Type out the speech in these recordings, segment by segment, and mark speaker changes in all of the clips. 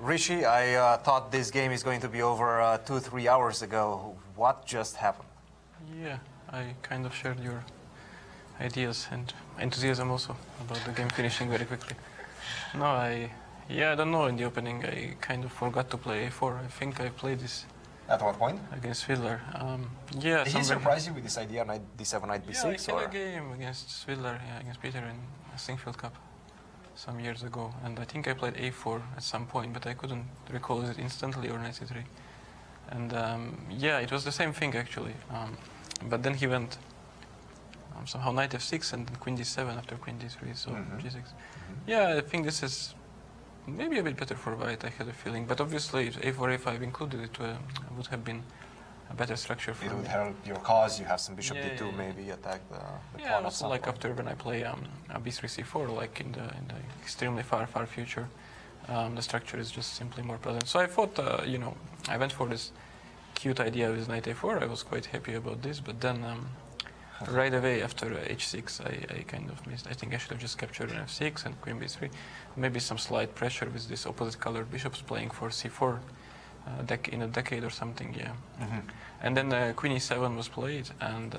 Speaker 1: Rishi, I thought this game is going to be over 2-3 hours ago. What just happened?
Speaker 2: Yeah, I kind of shared your ideas and enthusiasm also about the game finishing very quickly. No, I don't know. In the opening, I kind of forgot to play a4. I think I played this
Speaker 1: At what point?
Speaker 2: against Fiddler.
Speaker 1: Did he surprise you with this idea, knight d7, knight b6?
Speaker 2: Yeah, I had a game against Fiddler, against Peter in a Singfield Cup some years ago, and I think I played a4 at some point, but I couldn't recall it instantly or knight c3. And it was the same thing actually. But then he went somehow knight f6 and then queen d7 after queen d3, so g6. Yeah, I think this is maybe a bit better for white, I had a feeling. But obviously, if a4, a5 included, it would have been a better structure for me.
Speaker 1: It would help your cause. You have some bishop d2, maybe attack the pawn.
Speaker 2: Also like after when I play a b3, c4, like in the extremely far future, the structure is just simply more pleasant. So I thought, I went for this cute idea with knight a4. I was quite happy about this, but then right away after h6, I kind of missed. I think I should have just captured an f6 and queen b3. Maybe some slight pressure with this opposite colored bishops playing for c4 in a decade or something, yeah. And then queen e7 was played, and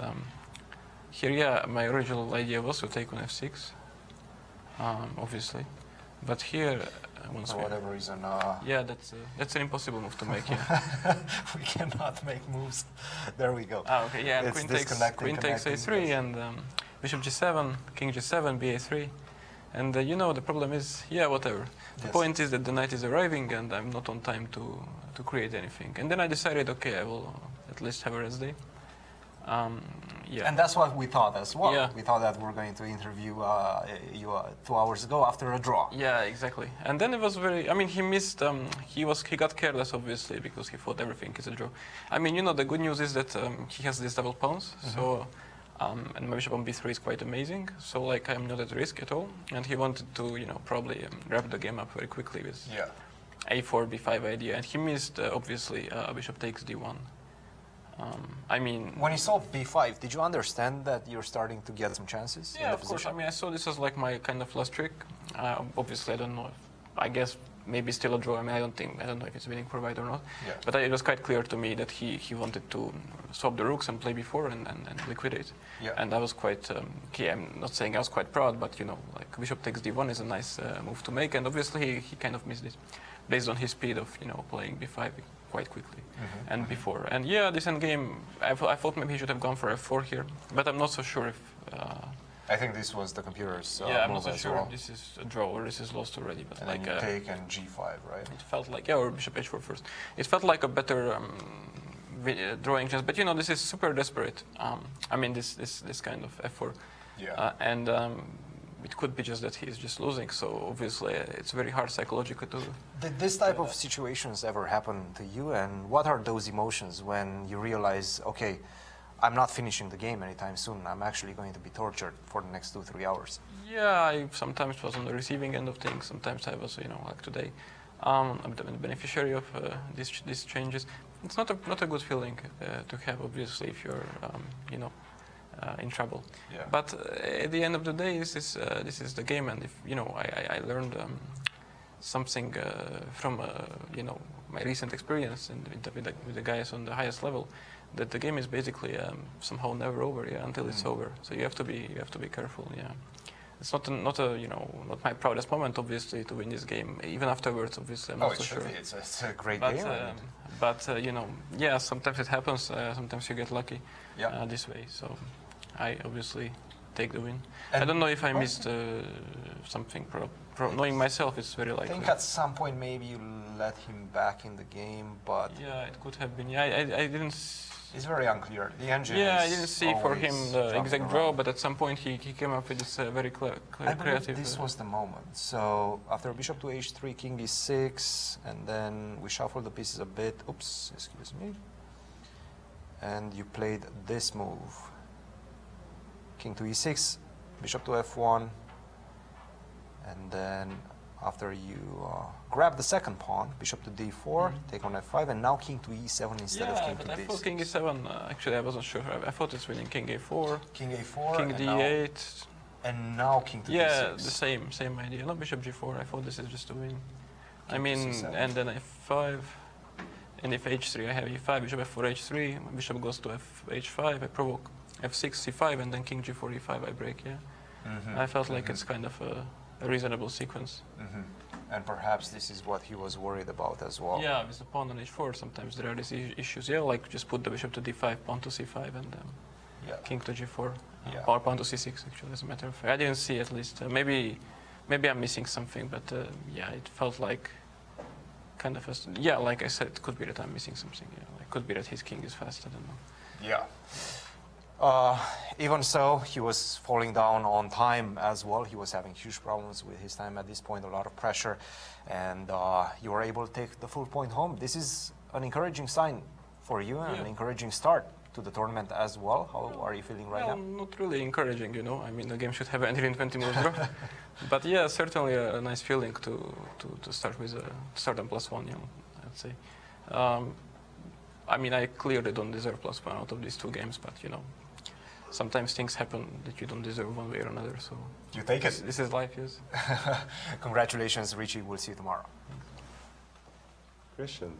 Speaker 2: here, my original idea was to take on f6, obviously. But here,
Speaker 1: for whatever reason,
Speaker 2: that's an impossible move to make. Yeah.
Speaker 1: We cannot make moves. There we go.
Speaker 2: Okay, yeah. And queen takes a3, and bishop g7, king g7, ba3, and the problem is, whatever. The point is that the knight is arriving, and I'm not on time to create anything. And then I decided, okay, I will at least have a rest day.
Speaker 1: And that's what we thought as well. Yeah. We thought that we were going to interview you 2 hours ago after a draw.
Speaker 2: Yeah, exactly. And then it was he missed, he got careless obviously because he thought everything is a draw. The good news is that he has these double pawns, so, and my bishop on b3 is quite amazing, so I'm not at risk at all. And he wanted to, probably wrap the game up very quickly with a4, b5 idea, and he missed, obviously, bishop takes d1.
Speaker 1: When you saw b5, did you understand that you're starting to get some chances in the position?
Speaker 2: Of course. I saw this as my kind of last trick. Obviously, I don't know. I guess maybe still a draw. I don't know if it's winning for white or not. Yeah. But it was quite clear to me that he wanted to swap the rooks and play b4 and liquidate. Yeah. And I was quite I'm not saying I was quite proud, but bishop takes d1 is a nice move to make, and obviously he kind of missed it, based on his speed of playing b5 quite quickly and before. And this endgame, I thought maybe he should have gone for f4 here, but I'm not so sure if.
Speaker 1: I think this was the computer's
Speaker 2: I'm not
Speaker 1: move
Speaker 2: so sure
Speaker 1: well.
Speaker 2: if this is a draw or this is lost already. But
Speaker 1: and then you take and g5, right?
Speaker 2: It felt like or bishop h4 first. It felt like a better drawing chance, but this is super desperate. This kind of f4.
Speaker 1: Yeah.
Speaker 2: And it could be just that he's just losing, so obviously it's very hard psychologically to...
Speaker 1: Did this type of situations ever happen to you, and what are those emotions when you realize, okay, I'm not finishing the game anytime soon, I'm actually going to be tortured for the next 2-3 hours?
Speaker 2: Yeah, I sometimes was on the receiving end of things, sometimes I was, like today, I'm the beneficiary of these changes. It's not a good feeling to have, obviously, if you're, in trouble. Yeah. But at the end of the day, this is the game, and if I learned something from my recent experience and with the guys on the highest level, that the game is basically somehow never over, until it's over. So you have to be careful. Yeah, it's not my proudest moment, obviously, to win this game. Even afterwards, obviously, I'm not so sure.
Speaker 1: It's a great game.
Speaker 2: But sometimes it happens. Sometimes you get lucky this way. So I obviously take the win. And I don't know if I missed something. Knowing myself, it's very likely.
Speaker 1: I think at some point maybe you let him back in the game, but
Speaker 2: it could have been. I didn't.
Speaker 1: It's very unclear. The engine.
Speaker 2: I didn't see for him the exact draw, but at some point he came up with this very creative.
Speaker 1: This was the moment. So after bishop to h3, king d6, and then we shuffle the pieces a bit. Oops, excuse me. And you played this move. King to e6, bishop to f1, and then after you grab the second pawn, bishop to d4, take on f5, and now king to e7 instead of king to d6.
Speaker 2: I thought king e7, actually I wasn't sure. I thought it's winning king a4,
Speaker 1: king a4,
Speaker 2: king d8.
Speaker 1: And now king to d6.
Speaker 2: Yeah, the same idea. Not bishop g4, I thought this is just a win. I
Speaker 1: king to
Speaker 2: mean,
Speaker 1: c7.
Speaker 2: and then f5, and if h3, I have e5, bishop f4, h3, my bishop goes to h5, I provoke f6, c5, and then king g4, e5, I break, yeah. I felt like it's kind of a reasonable sequence.
Speaker 1: And perhaps this is what he was worried about as well.
Speaker 2: Yeah, with the pawn on h4, sometimes there are these issues. Yeah, like just put the bishop to d5, pawn to c5, and king to g4, or pawn to c6, actually, as a matter of fact. I didn't see, at least. Maybe I'm missing something, but yeah, it felt like kind of yeah, like I said, it could be that I'm missing something. Yeah, it could be that his king is fast. I don't know.
Speaker 1: Yeah. Even so, he was falling down on time as well. He was having huge problems with his time at this point, a lot of pressure, and you were able to take the full point home. This is an encouraging sign for you and an encouraging start to the tournament as well. How are you feeling right now?
Speaker 2: Not really encouraging, you know. I mean, the game should have ended in 20 moves draw. But yeah, certainly a nice feeling to start with start on +1, you know, I'd say. I mean, I clearly don't deserve +1 out of these two games, but you know, sometimes things happen that you don't deserve one way or another. So
Speaker 1: you take it.
Speaker 2: This is life, yes.
Speaker 1: Congratulations, Richie. We'll see you tomorrow.
Speaker 3: Cristian,